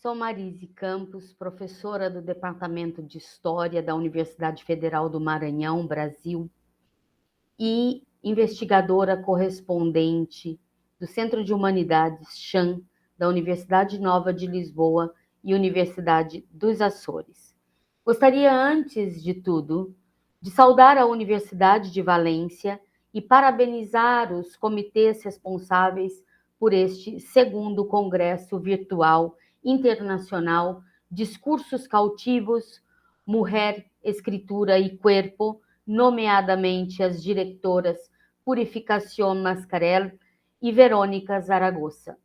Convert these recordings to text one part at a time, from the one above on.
Sou Marise Campos, professora do Departamento de História da Universidade Federal do Maranhão, Brasil, e investigadora correspondente do Centro de Humanidades CHAM da Universidade Nova de Lisboa e Universidade dos Açores. Gostaria, antes de tudo, de saudar a Universidade de Valência e parabenizar os comitês responsáveis por este segundo Congresso Virtual Internacional Discursos Cautivos, Mulher, Escritura e Cuerpo, nomeadamente as diretoras Purificación Mascarell e Verônica Zaragoza.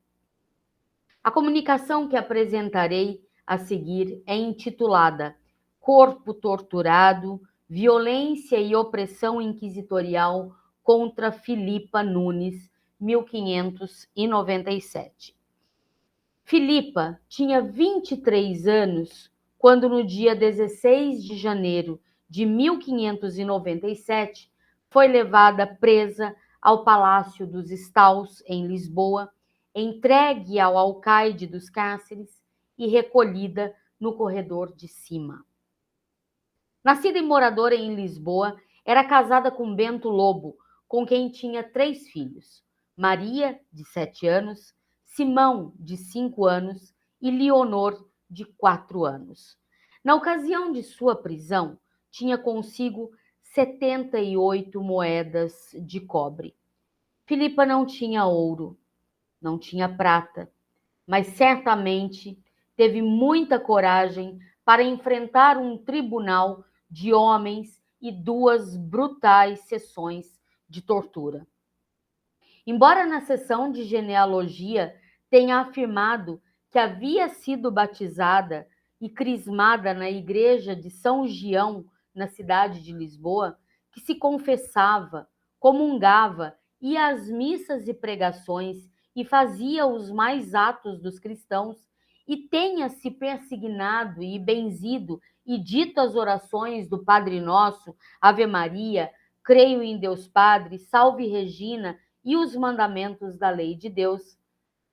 A comunicação que apresentarei a seguir é intitulada Corpo Torturado, Violência e Opressão Inquisitorial contra Filipa Nunes, 1597. Filipa tinha 23 anos quando, no dia 16 de janeiro de 1597, foi levada presa ao Palácio dos Estaus, em Lisboa, entregue ao alcaide dos cárceres e recolhida no corredor de cima. Nascida e moradora em Lisboa, era casada com Bento Lobo, com quem tinha 3 filhos: Maria, de 7 anos, Simão, de 5 anos, e Leonor, de 4 anos. Na ocasião de sua prisão, tinha consigo 78 moedas de cobre. Filipa não tinha ouro, não tinha prata, mas certamente teve muita coragem para enfrentar um tribunal de homens e 2 brutais sessões de tortura. Embora na sessão de genealogia tenha afirmado que havia sido batizada e crismada na igreja de São Gião, na cidade de Lisboa, que se confessava, comungava, ia às missas e pregações e fazia os mais atos dos cristãos, e tenha-se persignado e benzido e dito as orações do Padre Nosso, Ave Maria, creio em Deus Padre, Salve Regina e os mandamentos da lei de Deus,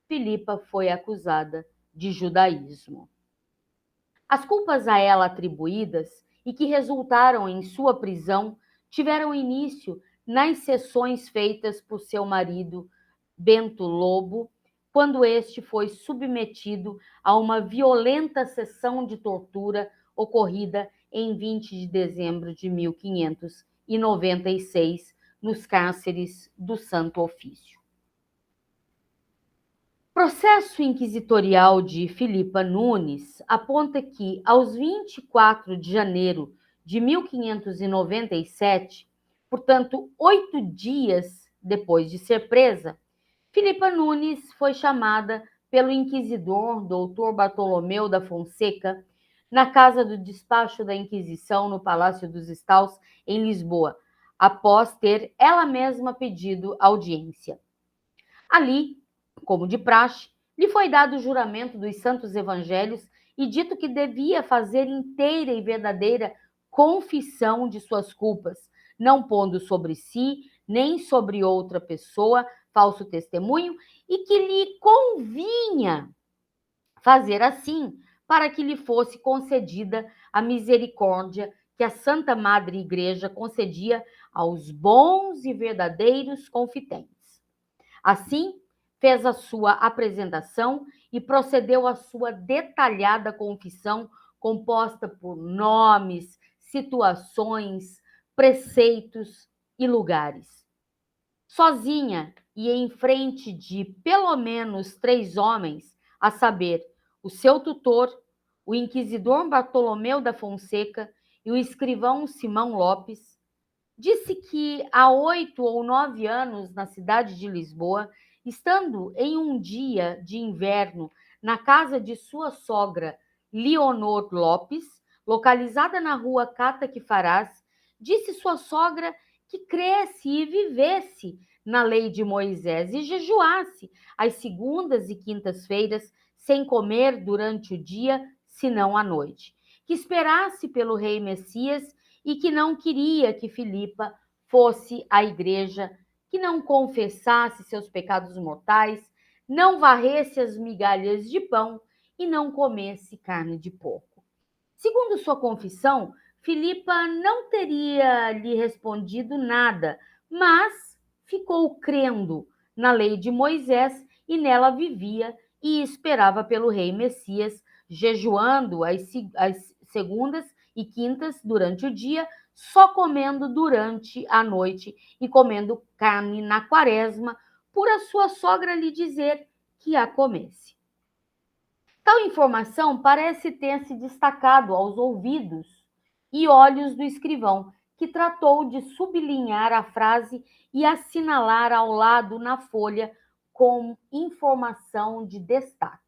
Filipa foi acusada de judaísmo. As culpas a ela atribuídas e que resultaram em sua prisão tiveram início nas sessões feitas por seu marido, Bento Lobo, quando este foi submetido a uma violenta sessão de tortura ocorrida em 20 de dezembro de 1596, nos cárceres do Santo Ofício. O processo inquisitorial de Filipa Nunes aponta que, aos 24 de janeiro de 1597, portanto, 8 dias depois de ser presa, Filipa Nunes foi chamada pelo inquisidor Dr. Bartolomeu da Fonseca na casa do despacho da Inquisição no Palácio dos Estaus, em Lisboa, após ter ela mesma pedido audiência. Ali, como de praxe, lhe foi dado o juramento dos Santos Evangelhos e dito que devia fazer inteira e verdadeira confissão de suas culpas, não pondo sobre si nem sobre outra pessoa falso testemunho, e que lhe convinha fazer assim para que lhe fosse concedida a misericórdia que a Santa Madre Igreja concedia aos bons e verdadeiros confitentes. Assim, fez a sua apresentação e procedeu à sua detalhada confissão, composta por nomes, situações, preceitos e lugares. Sozinha e em frente de pelo menos 3 homens, a saber, o seu tutor, o inquisidor Bartolomeu da Fonseca e o escrivão Simão Lopes, disse que há 8 ou 9 anos, na cidade de Lisboa, estando em um dia de inverno na casa de sua sogra, Leonor Lopes, localizada na rua Cata Quifarás, disse sua sogra que cresce e vivesse na lei de Moisés e jejuasse às segundas e quintas-feiras sem comer durante o dia, senão à noite, que esperasse pelo rei Messias e que não queria que Filipa fosse à igreja, que não confessasse seus pecados mortais, não varresse as migalhas de pão e não comesse carne de porco. Segundo sua confissão, Filipa não teria lhe respondido nada, mas ficou crendo na lei de Moisés e nela vivia e esperava pelo rei Messias, jejuando as segundas e quintas durante o dia, só comendo durante a noite e comendo carne na quaresma, por a sua sogra lhe dizer que a comesse. Tal informação parece ter se destacado aos ouvidos e olhos do escrivão, que tratou de sublinhar a frase e assinalar ao lado na folha com informação de destaque.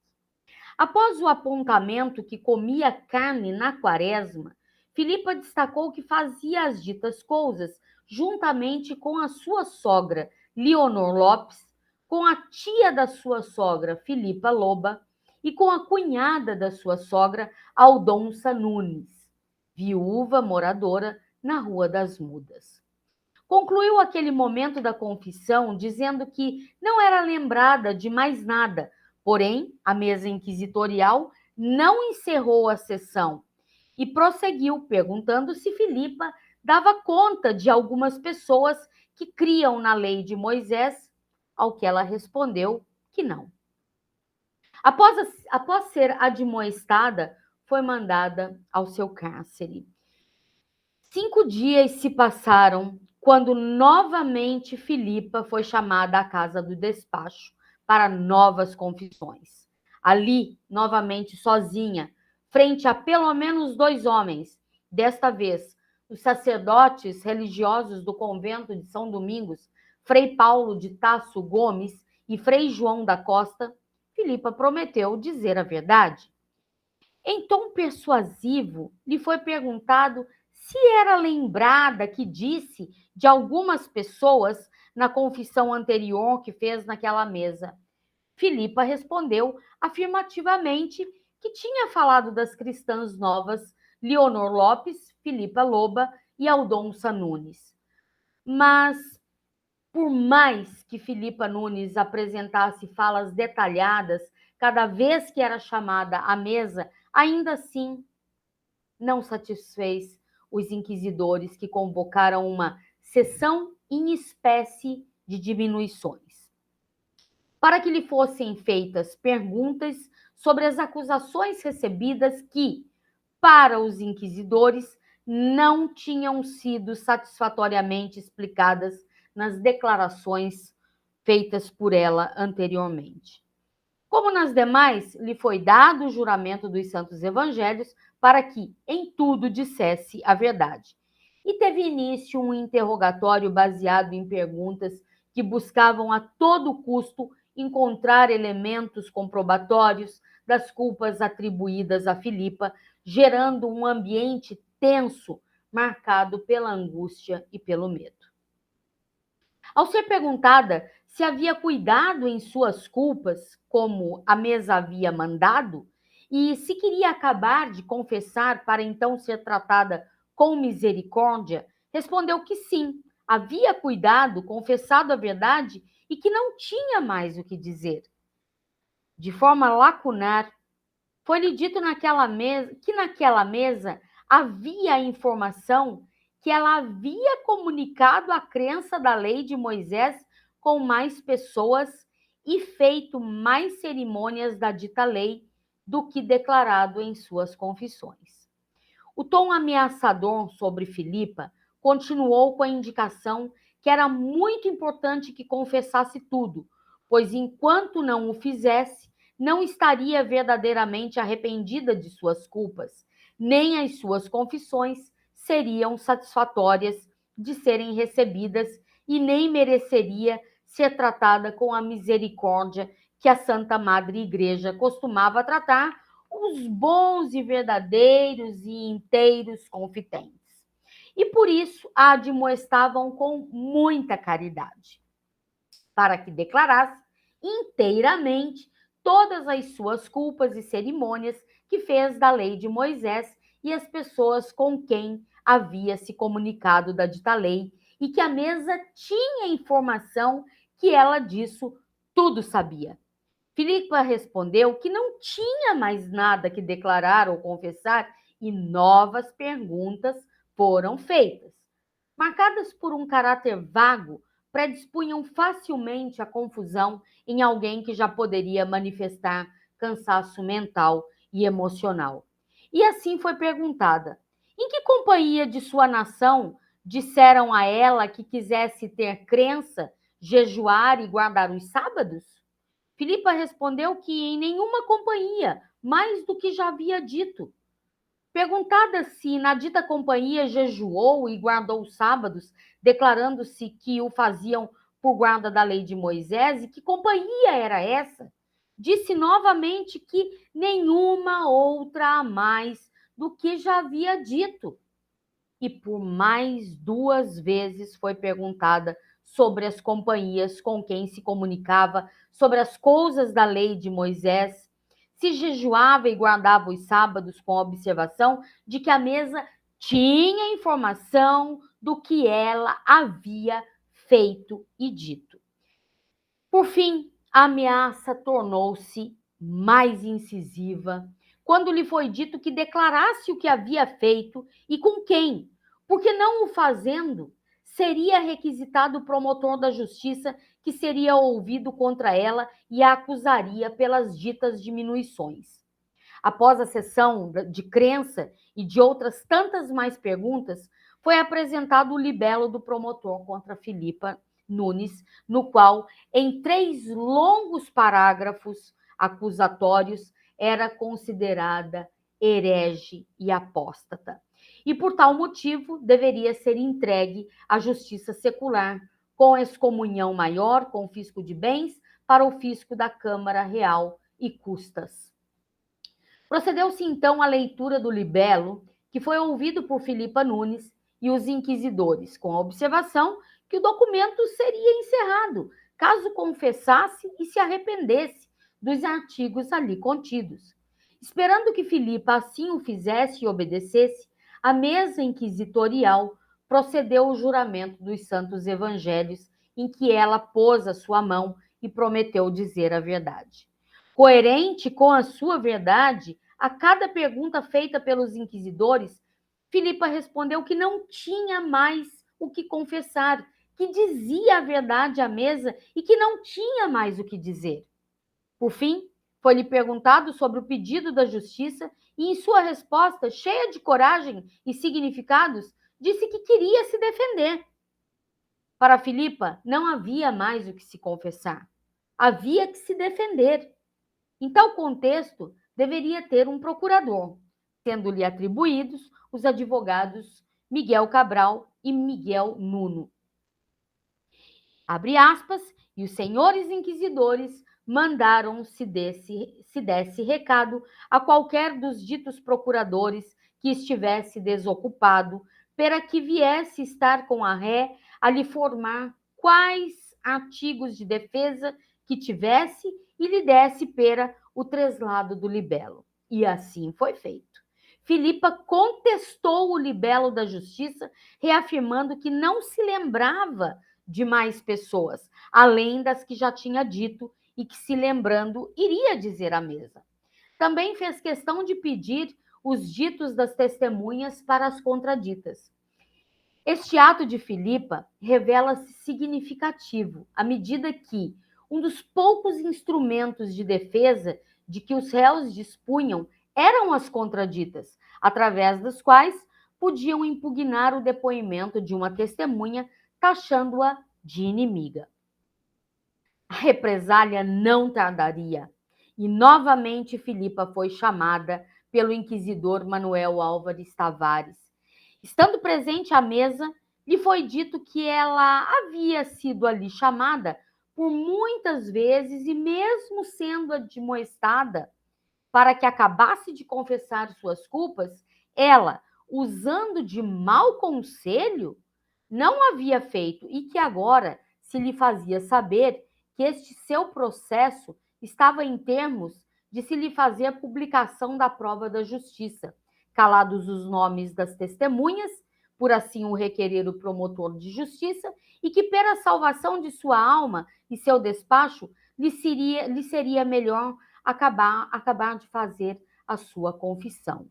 Após o apontamento que comia carne na quaresma, Filipa destacou que fazia as ditas coisas juntamente com a sua sogra, Leonor Lopes, com a tia da sua sogra, Filipa Loba, e com a cunhada da sua sogra, Aldonça Nunes, viúva moradora na Rua das Mudas. Concluiu aquele momento da confissão dizendo que não era lembrada de mais nada, porém, a mesa inquisitorial não encerrou a sessão e prosseguiu perguntando se Filipa dava conta de algumas pessoas que criam na lei de Moisés, ao que ela respondeu que não. Após ser admoestada, foi mandada ao seu cárcere. 5 dias se passaram quando novamente Filipa foi chamada à casa do despacho para novas confissões. Ali, novamente sozinha, frente a pelo menos 2 homens, desta vez os sacerdotes religiosos do convento de São Domingos, Frei Paulo de Tasso Gomes e Frei João da Costa, Filipa prometeu dizer a verdade. Em tom persuasivo, lhe foi perguntado se era lembrada que disse de algumas pessoas na confissão anterior que fez naquela mesa. Filipa respondeu afirmativamente que tinha falado das cristãs novas Leonor Lopes, Filipa Loba e Aldonça Nunes. Mas, por mais que Filipa Nunes apresentasse falas detalhadas cada vez que era chamada à mesa, ainda assim não satisfez os inquisidores, que convocaram uma sessão em espécie de diminuições, para que lhe fossem feitas perguntas sobre as acusações recebidas que, para os inquisidores, não tinham sido satisfatoriamente explicadas nas declarações feitas por ela anteriormente. Como nas demais, lhe foi dado o juramento dos santos evangelhos para que em tudo dissesse a verdade. E teve início um interrogatório baseado em perguntas que buscavam a todo custo encontrar elementos comprobatórios das culpas atribuídas a Filipa, gerando um ambiente tenso, marcado pela angústia e pelo medo. Ao ser perguntada se havia cuidado em suas culpas, como a mesa havia mandado, e se queria acabar de confessar para então ser tratada com misericórdia, respondeu que sim, havia cuidado, confessado a verdade e que não tinha mais o que dizer. De forma lacunar, foi-lhe dito que naquela mesa havia a informação que ela havia comunicado a crença da lei de Moisés com mais pessoas e feito mais cerimônias da dita lei do que declarado em suas confissões. O tom ameaçador sobre Filipa continuou com a indicação que era muito importante que confessasse tudo, pois enquanto não o fizesse, não estaria verdadeiramente arrependida de suas culpas, nem as suas confissões seriam satisfatórias de serem recebidas e nem mereceria ser tratada com a misericórdia que a Santa Madre Igreja costumava tratar os bons e verdadeiros e inteiros confidentes. E por isso a admoestavam com muita caridade, para que declarasse inteiramente todas as suas culpas e cerimônias que fez da lei de Moisés e as pessoas com quem havia se comunicado da dita lei, e que a mesa tinha informação que ela disso tudo sabia. Filipa respondeu que não tinha mais nada que declarar ou confessar e novas perguntas foram feitas. Marcadas por um caráter vago, predispunham facilmente a confusão em alguém que já poderia manifestar cansaço mental e emocional. E assim foi perguntada: em que companhia de sua nação disseram a ela que quisesse ter crença, jejuar e guardar os sábados? Filipa respondeu que em nenhuma companhia, mais do que já havia dito. Perguntada se na dita companhia jejuou e guardou os sábados, declarando-se que o faziam por guarda da lei de Moisés, e que companhia era essa? Disse novamente que nenhuma outra a mais do que já havia dito. E por mais 2 vezes foi perguntada sobre as companhias com quem se comunicava, sobre as coisas da lei de Moisés, se jejuava e guardava os sábados, com a observação de que a mesa tinha informação do que ela havia feito e dito. Por fim, a ameaça tornou-se mais incisiva quando lhe foi dito que declarasse o que havia feito e com quem, porque não o fazendo, seria requisitado o promotor da justiça, que seria ouvido contra ela e a acusaria pelas ditas diminuições. Após a sessão de crença e de outras tantas mais perguntas, foi apresentado o libelo do promotor contra Filipa Nunes, no qual, em 3 longos parágrafos acusatórios, era considerada herege e apóstata. E, por tal motivo, deveria ser entregue à justiça secular, com excomunhão maior, confisco de bens, para o fisco da Câmara Real e custas. Procedeu-se então à leitura do libelo, que foi ouvido por Filipa Nunes e os inquisidores, com a observação que o documento seria encerrado, caso confessasse e se arrependesse dos artigos ali contidos. Esperando que Filipa assim o fizesse e obedecesse, a mesa inquisitorial procedeu o juramento dos santos evangelhos, em que ela pôs a sua mão e prometeu dizer a verdade. Coerente com a sua verdade, a cada pergunta feita pelos inquisidores, Filipa respondeu que não tinha mais o que confessar, que dizia a verdade à mesa e que não tinha mais o que dizer. Por fim, foi-lhe perguntado sobre o pedido da justiça e, em sua resposta, cheia de coragem e significados, disse que queria se defender. Para Filipa, não havia mais o que se confessar. Havia que se defender. Em tal contexto, deveria ter um procurador, sendo-lhe atribuídos os advogados Miguel Cabral e Miguel Nuno. Abre aspas, e os senhores inquisidores mandaram se desse recado a qualquer dos ditos procuradores que estivesse desocupado, para que viesse estar com a ré a lhe formar quais artigos de defesa que tivesse e lhe desse pera o treslado do libelo. E assim foi feito. Filipa contestou o libelo da justiça, reafirmando que não se lembrava de mais pessoas, além das que já tinha dito e que, se lembrando, iria dizer à mesa. Também fez questão de pedir os ditos das testemunhas para as contraditas. Este ato de Filipa revela-se significativo, à medida que um dos poucos instrumentos de defesa de que os réus dispunham eram as contraditas, através das quais podiam impugnar o depoimento de uma testemunha, taxando-a de inimiga. A represália não tardaria, e novamente Filipa foi chamada pelo inquisidor Manuel Álvares Tavares. Estando presente à mesa, lhe foi dito que ela havia sido ali chamada por muitas vezes e, mesmo sendo admoestada para que acabasse de confessar suas culpas, ela, usando de mau conselho, não havia feito, e que agora se lhe fazia saber que este seu processo estava em termos de se lhe fazer publicação da prova da justiça, calados os nomes das testemunhas, por assim o requerer o promotor de justiça, e que, pela salvação de sua alma e seu despacho, lhe seria melhor acabar de fazer a sua confissão.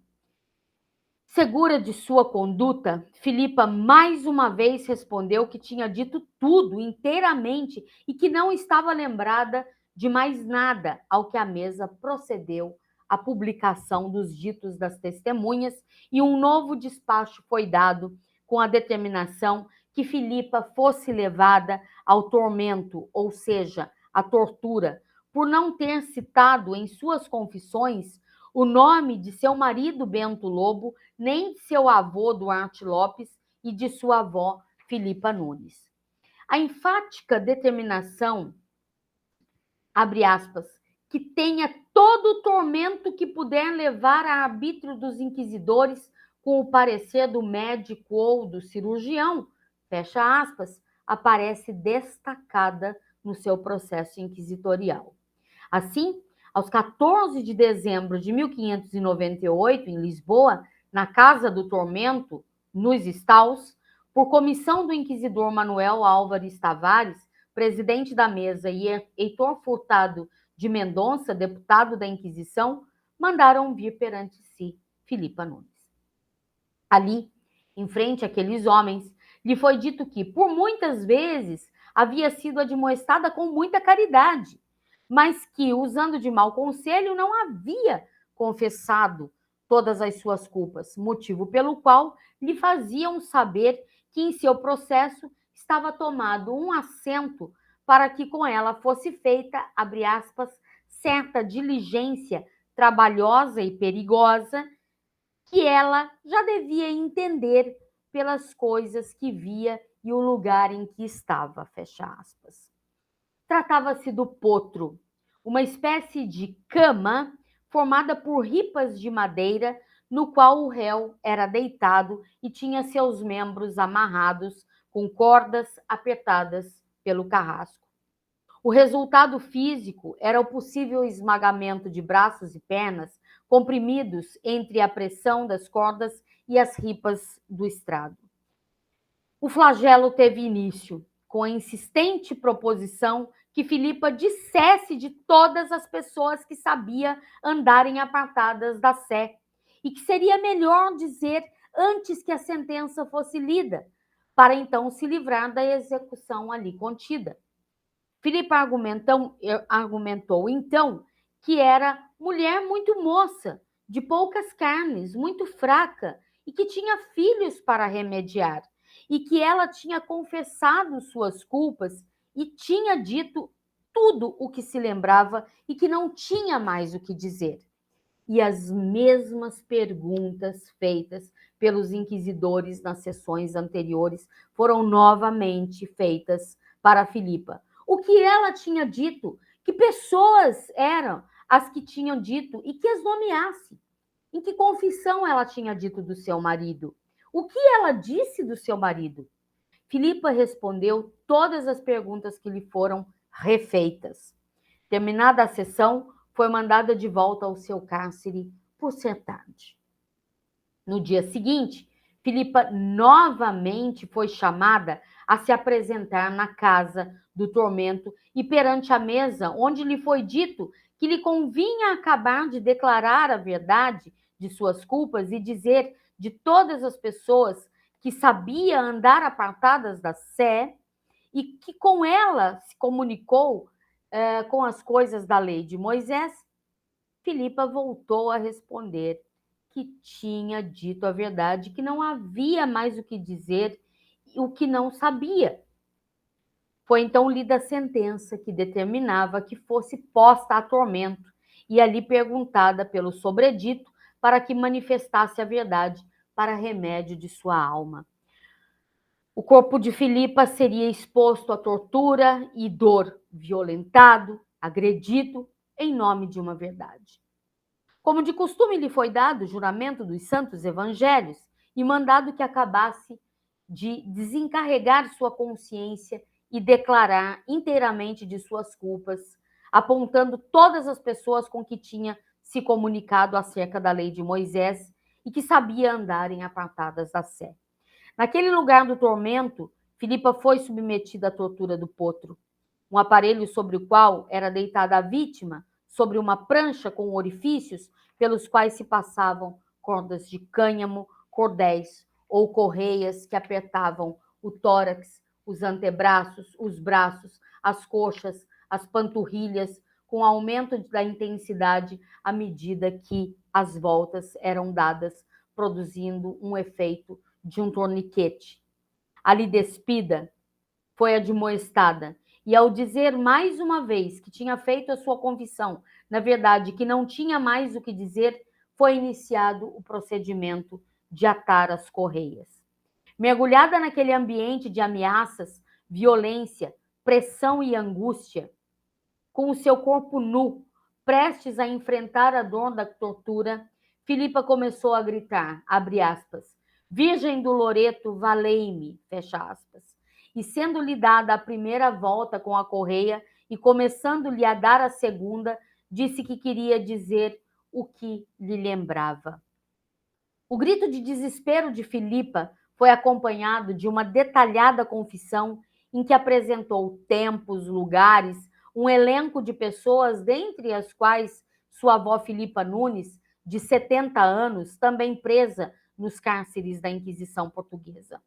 Segura de sua conduta, Filipa mais uma vez respondeu que tinha dito tudo inteiramente e que não estava lembrada de mais nada, ao que a mesa procedeu à publicação dos ditos das testemunhas e um novo despacho foi dado com a determinação que Filipa fosse levada ao tormento, ou seja, à tortura, por não ter citado em suas confissões o nome de seu marido Bento Lobo, nem de seu avô Duarte Lopes e de sua avó Filipa Nunes. A enfática determinação, abre aspas, que tenha todo o tormento que puder levar a arbítrio dos inquisidores com o parecer do médico ou do cirurgião, fecha aspas, aparece destacada no seu processo inquisitorial. Assim, aos 14 de dezembro de 1598, em Lisboa, na Casa do Tormento, nos Estaus, por comissão do inquisidor Manuel Álvares Tavares, presidente da mesa, e Heitor Furtado de Mendonça, deputado da Inquisição, mandaram vir perante si Filipa Nunes. Ali, em frente àqueles homens, lhe foi dito que, por muitas vezes, havia sido admoestada com muita caridade, mas que, usando de mau conselho, não havia confessado todas as suas culpas, motivo pelo qual lhe faziam saber que em seu processo estava tomado um assento para que com ela fosse feita, abre aspas, certa diligência trabalhosa e perigosa, que ela já devia entender pelas coisas que via e o lugar em que estava, fecha aspas. Tratava-se do potro, uma espécie de cama formada por ripas de madeira, no qual o réu era deitado e tinha seus membros amarrados com cordas apertadas pelo carrasco. O resultado físico era o possível esmagamento de braços e pernas comprimidos entre a pressão das cordas e as ripas do estrado. O flagelo teve início com a insistente proposição que Filipa dissesse de todas as pessoas que sabia andarem apartadas da sé, e que seria melhor dizer antes que a sentença fosse lida, para então se livrar da execução ali contida. Filipa argumentou então que era mulher muito moça, de poucas carnes, muito fraca, e que tinha filhos para remediar, e que ela tinha confessado suas culpas e tinha dito tudo o que se lembrava e que não tinha mais o que dizer. E as mesmas perguntas feitas pelos inquisidores nas sessões anteriores foram novamente feitas para Filipa. O que ela tinha dito, que pessoas eram as que tinham dito e que as nomeasse. Em que confissão ela tinha dito do seu marido? O que ela disse do seu marido? Filipa respondeu todas as perguntas que lhe foram refeitas. Terminada a sessão, foi mandada de volta ao seu cárcere por ser tarde. No dia seguinte, Filipa novamente foi chamada a se apresentar na casa do tormento e perante a mesa, onde lhe foi dito que lhe convinha acabar de declarar a verdade de suas culpas e dizer de todas as pessoas que sabia andar apartadas da sé e que com ela se comunicou com as coisas da lei de Moisés. Filipa voltou a responder que tinha dito a verdade, que não havia mais o que dizer, o que não sabia. Foi então lida a sentença que determinava que fosse posta a tormento e ali perguntada pelo sobredito para que manifestasse a verdade para remédio de sua alma. O corpo de Filipa seria exposto à tortura e dor, violentado, agredido, em nome de uma verdade. Como de costume, lhe foi dado o juramento dos santos evangelhos e mandado que acabasse de desencarregar sua consciência e declarar inteiramente de suas culpas, apontando todas as pessoas com que tinha se comunicado acerca da lei de Moisés e que sabia andarem apartadas da sé. Naquele lugar do tormento, Filipa foi submetida à tortura do potro. um aparelho sobre o qual era deitada a vítima, sobre uma prancha com orifícios pelos quais se passavam cordas de cânhamo, cordéis ou correias que apertavam o tórax, os antebraços, os braços, as coxas, as panturrilhas, com aumento da intensidade à medida que as voltas eram dadas, produzindo um efeito de um torniquete. Ali despida, foi admoestada, e ao dizer mais uma vez que tinha feito a sua confissão, na verdade, que não tinha mais o que dizer, foi iniciado o procedimento de atar as correias. Mergulhada naquele ambiente de ameaças, violência, pressão e angústia, com o seu corpo nu, prestes a enfrentar a dor da tortura, Filipa começou a gritar, abre aspas, Virgem do Loreto, valei-me, fecha aspas. E sendo-lhe dada a primeira volta com a correia e começando-lhe a dar a segunda, disse que queria dizer o que lhe lembrava. O grito de desespero de Filipa foi acompanhado de uma detalhada confissão em que apresentou tempos, lugares, um elenco de pessoas, dentre as quais sua avó Filipa Nunes, de 70 anos, também presa nos cárceres da Inquisição Portuguesa.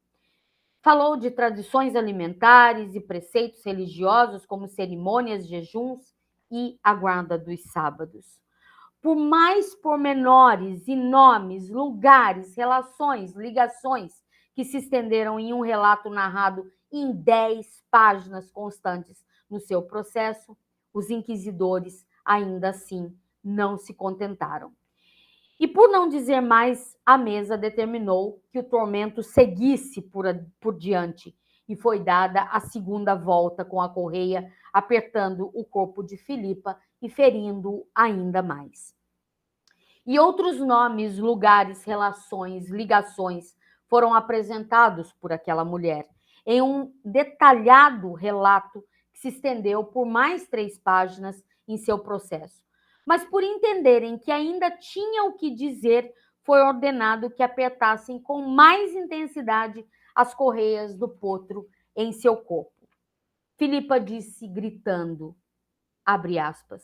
Falou de tradições alimentares e preceitos religiosos, como cerimônias, jejuns e a guarda dos sábados. Por mais pormenores e nomes, lugares, relações, ligações que se estenderam em um relato narrado em 10 páginas constantes no seu processo, os inquisidores ainda assim não se contentaram. E por não dizer mais, a mesa determinou que o tormento seguisse por diante e foi dada a segunda volta com a correia, apertando o corpo de Filipa e ferindo-o ainda mais. E outros nomes, lugares, relações, ligações foram apresentados por aquela mulher em um detalhado relato que se estendeu por mais 3 páginas em seu processo. Mas por entenderem que ainda tinha o que dizer, foi ordenado que apertassem com mais intensidade as correias do potro em seu corpo. Filipa disse, gritando, abre aspas,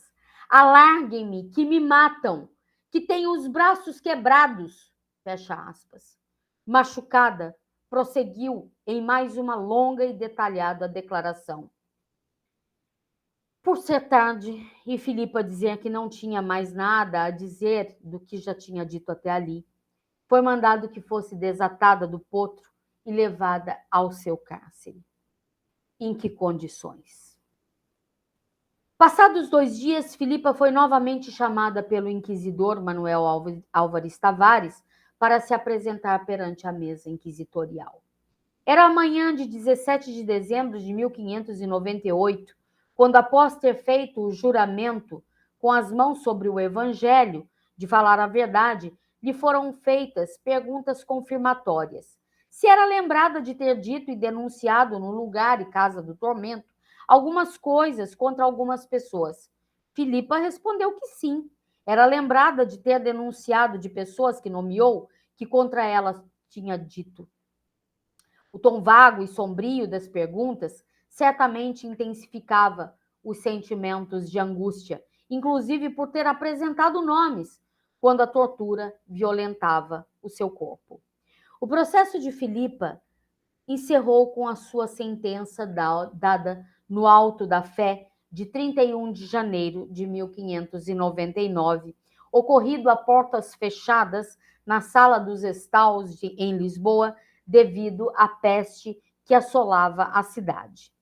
alarguem-me, que me matam, que tenho os braços quebrados, fecha aspas. Machucada, prosseguiu em mais uma longa e detalhada declaração. Por ser tarde, e Filipa dizer que não tinha mais nada a dizer do que já tinha dito até ali, foi mandado que fosse desatada do potro e levada ao seu cárcere. Em que condições? Passados 2 dias, Filipa foi novamente chamada pelo inquisidor Manuel Álvares Tavares para se apresentar perante a mesa inquisitorial. Era a manhã de 17 de dezembro de 1598, quando, após ter feito o juramento com as mãos sobre o Evangelho, de falar a verdade, lhe foram feitas perguntas confirmatórias. Se era lembrada de ter dito e denunciado no lugar e casa do tormento algumas coisas contra algumas pessoas. Filipa respondeu que sim. Era lembrada de ter denunciado de pessoas que nomeou que contra elas tinha dito. O tom vago e sombrio das perguntas certamente intensificava os sentimentos de angústia, inclusive por ter apresentado nomes, quando a tortura violentava o seu corpo. O processo de Filipa encerrou com a sua sentença dada no Auto da Fé de 31 de janeiro de 1599, ocorrido a portas fechadas na Sala dos Estaus em Lisboa, devido à peste que assolava a cidade.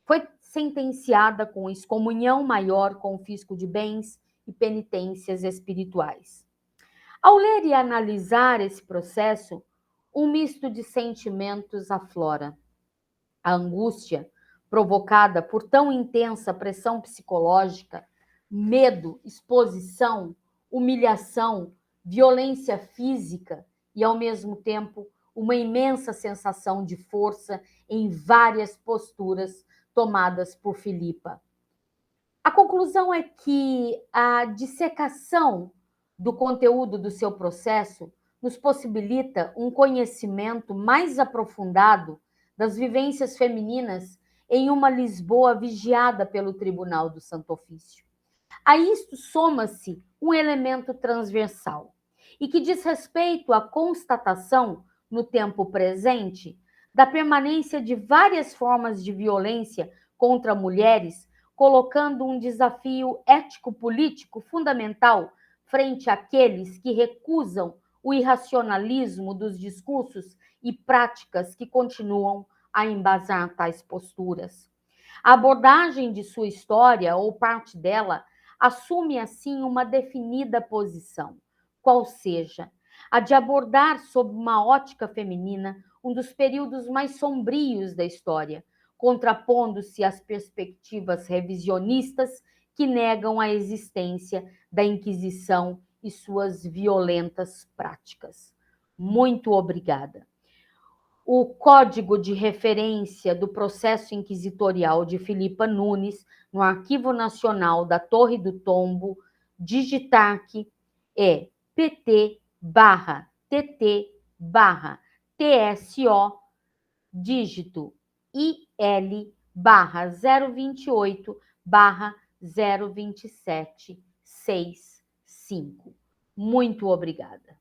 Foi sentenciada com excomunhão maior, confisco de bens e penitências espirituais. Ao ler e analisar esse processo, um misto de sentimentos aflora. A angústia provocada por tão intensa pressão psicológica, medo, exposição, humilhação, violência física e, ao mesmo tempo, uma imensa sensação de força em várias posturas tomadas por Filipa. A conclusão é que a dissecação do conteúdo do seu processo nos possibilita um conhecimento mais aprofundado das vivências femininas em uma Lisboa vigiada pelo Tribunal do Santo Ofício. A isto soma-se um elemento transversal e que diz respeito à constatação, no tempo presente, da permanência de várias formas de violência contra mulheres, colocando um desafio ético-político fundamental frente àqueles que recusam o irracionalismo dos discursos e práticas que continuam a embasar tais posturas. A abordagem de sua história, ou parte dela, assume assim uma definida posição, qual seja, a de abordar sob uma ótica feminina um dos períodos mais sombrios da história, contrapondo-se às perspectivas revisionistas que negam a existência da Inquisição e suas violentas práticas. Muito obrigada. O Código de Referência do Processo Inquisitorial de Filipa Nunes, no Arquivo Nacional da Torre do Tombo, Digitac, é PT/TT/TSO, dígito IL/028/02765. Muito obrigada.